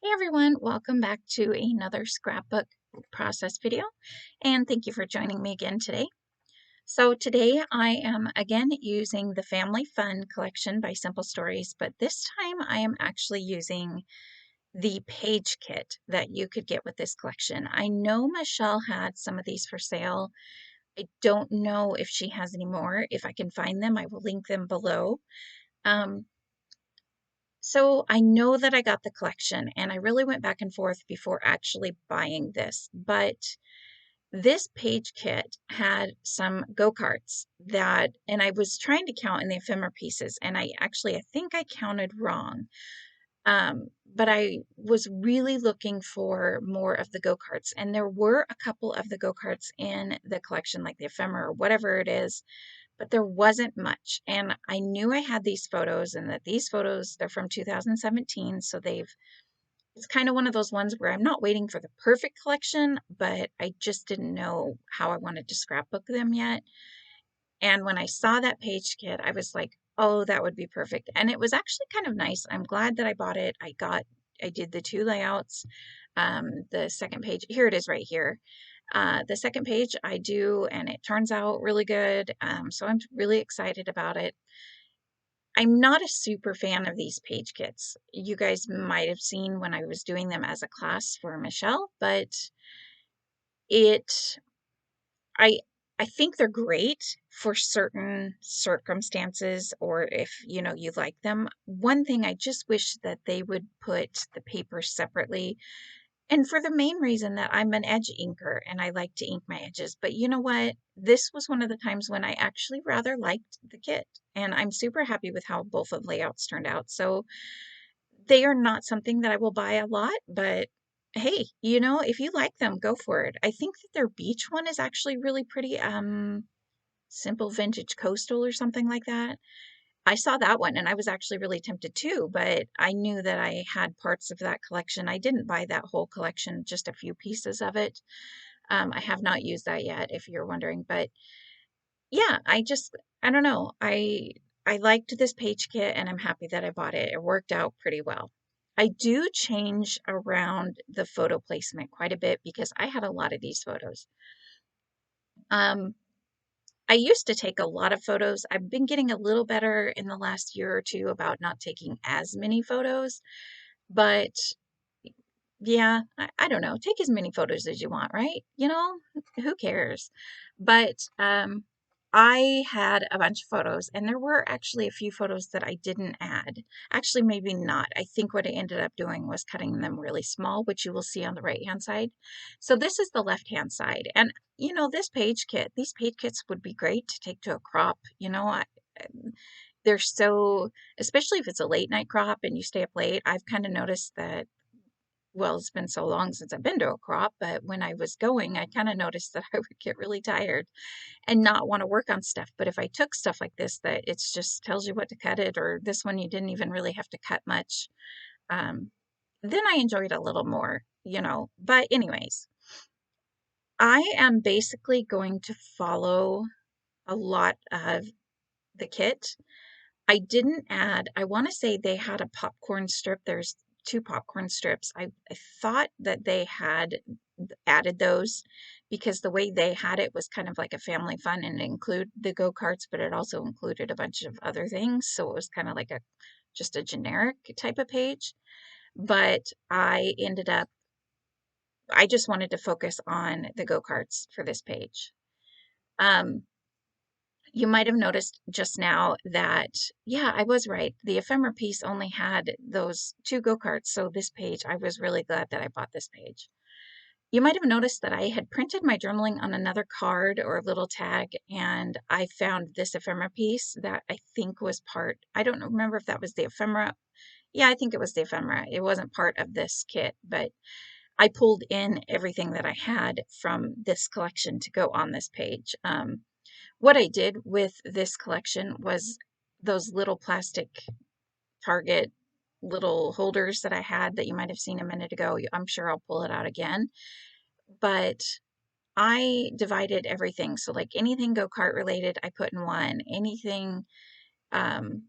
Hey everyone, welcome back to another scrapbook process video, and thank you for joining me again today. So today I am again using the Family Fun collection by Simple Stories, but this time I am actually using the page kit that you could get with this collection. I know Michelle had some of these for sale. I don't know if she has any more. If I can find them, I will link them below. Um, So I know that I got the collection and I really went back and forth before actually buying this, but this page kit had some go-karts and I was trying to count in the ephemera pieces and I think I counted wrong. But I was really looking for more of the go-karts, and there were a couple of the go-karts in the collection, like the ephemera or whatever it is, but there wasn't much. And I knew I had these photos and that these photos, they're from 2017. So it's kind of one of those ones where I'm not waiting for the perfect collection, but I just didn't know how I wanted to scrapbook them yet. And when I saw that page kit, I was like, oh, that would be perfect. And it was actually kind of nice. I'm glad that I bought it. I did the two layouts. The second page, here it is right here. The second page I do, and it turns out really good. So I'm really excited about it. I'm not a super fan of these page kits. You guys might have seen when I was doing them as a class for Michelle, but it I I think they're great for certain circumstances or if you like them. One thing I just wish that they would put the paper separately, and for the main reason that I'm an edge inker and I like to ink my edges. But you know what? This was one of the times when I actually rather liked the kit, and I'm super happy with how both of the layouts turned out. So they are not something that I will buy a lot, but hey, if you like them, go for it. I think that their beach one is actually really pretty. Simple Vintage Coastal or something like that. I saw that one and I was actually really tempted too, but I knew that I had parts of that collection. I didn't buy that whole collection, just a few pieces of it. I have not used that yet, if you're wondering, but yeah, I don't know. I liked this page kit and I'm happy that I bought it. It worked out pretty well. I do change around the photo placement quite a bit because I had a lot of these photos. Um, I used to take a lot of photos. I've been getting a little better in the last year or two about not taking as many photos, but yeah, I don't know. Take as many photos as you want, right? Who cares? But I had a bunch of photos, and there were actually a few photos that I didn't add. Actually, maybe not. I think what I ended up doing was cutting them really small, which you will see on the right-hand side. So this is the left-hand side. And, these page kits would be great to take to a crop. They're so, especially if it's a late night crop and you stay up late, I've kind of noticed that, well, it's been so long since I've been to a crop, but when I was going, I kind of noticed that I would get really tired and not want to work on stuff. But if I took stuff like this, that it's just tells you what to cut it, or this one you didn't even really have to cut much, um, then I enjoyed it a little more. But anyways, I am basically going to follow a lot of the kit. I want to say they had a popcorn strip. There's two popcorn strips. I thought that they had added those because the way they had it was kind of like a family fun and include the go-karts, but it also included a bunch of other things. So it was kind of like just a generic type of page. But I just wanted to focus on the go-karts for this page. Um, You might have noticed just now that, yeah, I was right. The ephemera piece only had those two go-karts. So this page, I was really glad that I bought this page. You might have noticed that I had printed my journaling on another card or a little tag, and I found this ephemera piece that I think was I don't remember if that was the ephemera. Yeah, I think it was the ephemera. It wasn't part of this kit, but I pulled in everything that I had from this collection to go on this page. What I did with this collection was those little plastic Target little holders that I had that you might have seen a minute ago. I'm sure I'll pull it out again. But I divided everything. So like anything go-kart related, I put in one. Anything um,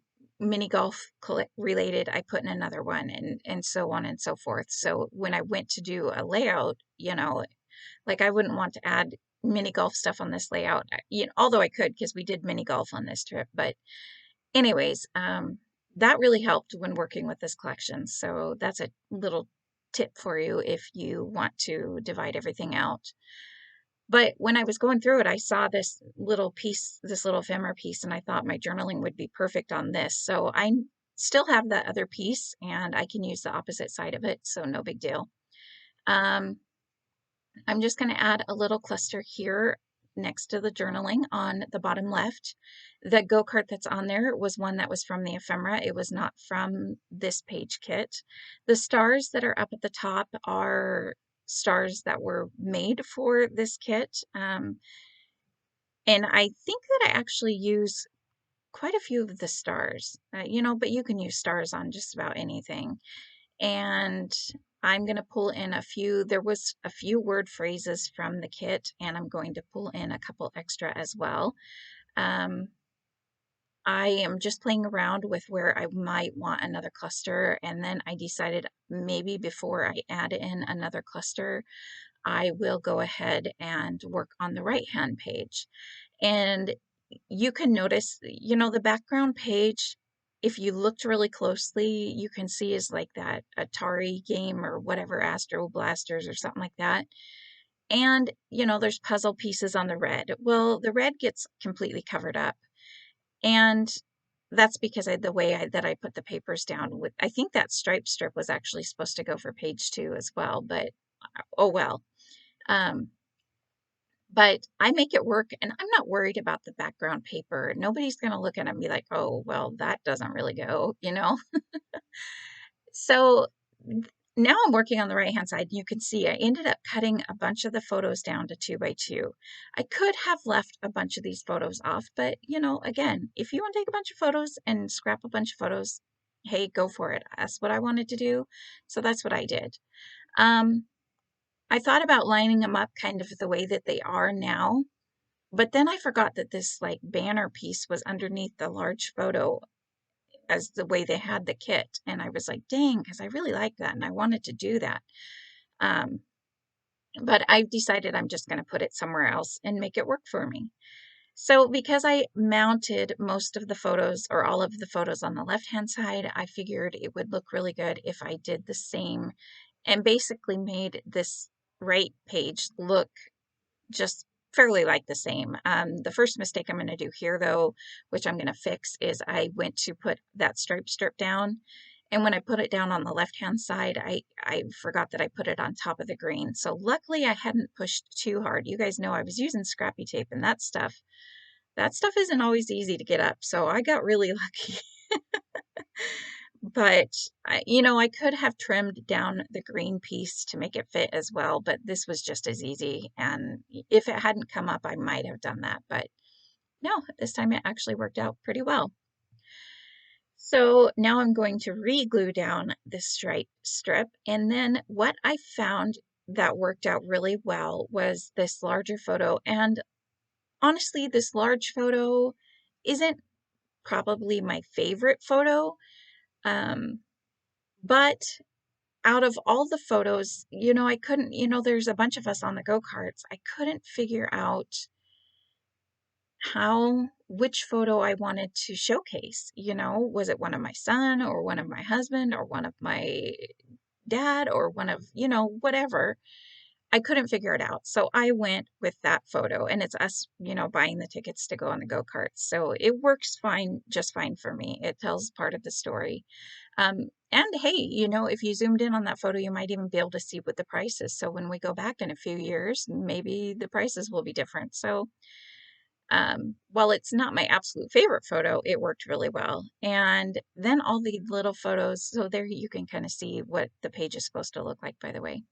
mini golf related, I put in another one, and so on and so forth. So when I went to do a layout, you know, like I wouldn't want to add mini golf stuff on this layout, you know, although I could because we did mini golf on this trip. But anyways, that really helped when working with this collection. So that's a little tip for you if you want to divide everything out. But when I was going through it, I saw this little piece, this little ephemera piece, and I thought my journaling would be perfect on this. So I still have that other piece and I can use the opposite side of it, so no big deal. I'm just going to add a little cluster here next to the journaling on the bottom left. The go-kart that's on there was one that was from the ephemera. It was not from this page kit. The stars that are up at the top are stars that were made for this kit. And I think that I actually use quite a few of the stars, you know, but you can use stars on just about anything. And I'm going to pull in a few, there was a few word phrases from the kit, and I'm going to pull in a couple extra as well. I am just playing around with where I might want another cluster, and then I decided maybe before I add in another cluster, I will go ahead and work on the right-hand page. And you can notice, you know, the background page, if you looked really closely, you can see is like that Atari game or whatever, Astro Blasters or something like that. And, you know, there's puzzle pieces on the red. Well, the red gets completely covered up. And that's because the way that I put the papers down with, I think that stripe strip was actually supposed to go for page 2 as well, but oh well. But I make it work, and I'm not worried about the background paper. Nobody's going to look at it and be like, oh, well, that doesn't really go, you know? So now I'm working on the right-hand side. You can see I ended up cutting a bunch of the photos down to 2 by 2. I could have left a bunch of these photos off, but, you know, again, if you want to take a bunch of photos and scrap a bunch of photos, hey, go for it. That's what I wanted to do, so that's what I did. I thought about lining them up kind of the way that they are now, but then I forgot that this like banner piece was underneath the large photo as the way they had the kit. And I was like, dang, because I really like that and I wanted to do that. But I've decided I'm just going to put it somewhere else and make it work for me. So because I mounted most of the photos or all of the photos on the left-hand side, I figured it would look really good if I did the same and basically made this right page look just fairly like the same. The first mistake I'm going to do here, though, which I'm going to fix, is I went to put that stripe strip down. And when I put it down on the left-hand side, I forgot that I put it on top of the green. So luckily I hadn't pushed too hard. You guys know I was using scrappy tape, and that stuff isn't always easy to get up. So I got really lucky. But, you know, I could have trimmed down the green piece to make it fit as well, but this was just as easy. And if it hadn't come up, I might have done that. But no, this time it actually worked out pretty well. So now I'm going to re-glue down this stripe strip. And then what I found that worked out really well was this larger photo. And honestly, this large photo isn't probably my favorite photo. But out of all the photos, you know, I couldn't, you know, there's a bunch of us on the go-karts. I couldn't figure out which photo I wanted to showcase. You know, was it one of my son or one of my husband or one of my dad or one of, you know, whatever. I couldn't figure it out. So I went with that photo, and it's us, you know, buying the tickets to go on the go-karts. So it works fine, just fine for me. It tells part of the story. And hey, you know, if you zoomed in on that photo, you might even be able to see what the price is. So when we go back in a few years, maybe the prices will be different. So while it's not my absolute favorite photo, it worked really well. And then all the little photos, so there you can kind of see what the page is supposed to look like, by the way.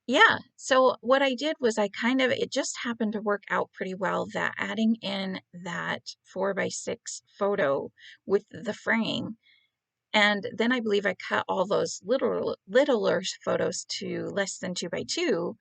Yeah, so what I did was it just happened to work out pretty well that adding in that 4x6 photo with the frame. And then I believe I cut all those littler photos to less than 2 by 2.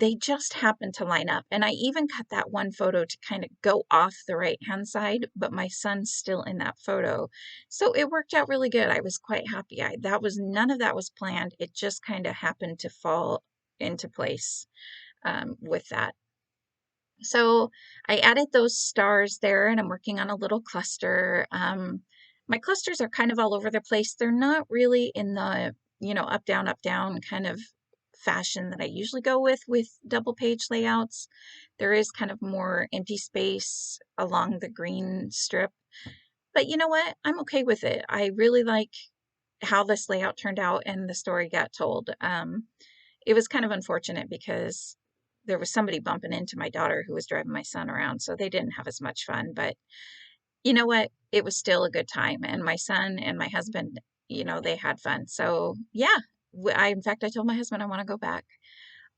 they just happened to line up. And I even cut that one photo to kind of go off the right-hand side, but my son's still in that photo. So it worked out really good. I was quite happy. None of that was planned. It just kind of happened to fall into place with that. So I added those stars there, and I'm working on a little cluster. My clusters are kind of all over the place. They're not really in the, up, down kind of fashion that I usually go with double page layouts. There is kind of more empty space along the green strip. But you know what? I'm okay with it. I really like how this layout turned out and the story got told. It was kind of unfortunate because there was somebody bumping into my daughter who was driving my son around, so they didn't have as much fun. But you know what? It was still a good time, and my son and my husband, they had fun. So yeah, in fact, I told my husband I want to go back.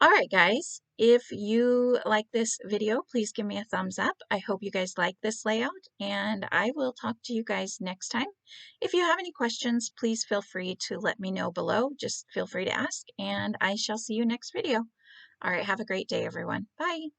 All right, guys, if you like this video, please give me a thumbs up. I hope you guys like this layout, and I will talk to you guys next time. If you have any questions, please feel free to let me know below. Just feel free to ask, and I shall see you next video. All right, have a great day, everyone. Bye.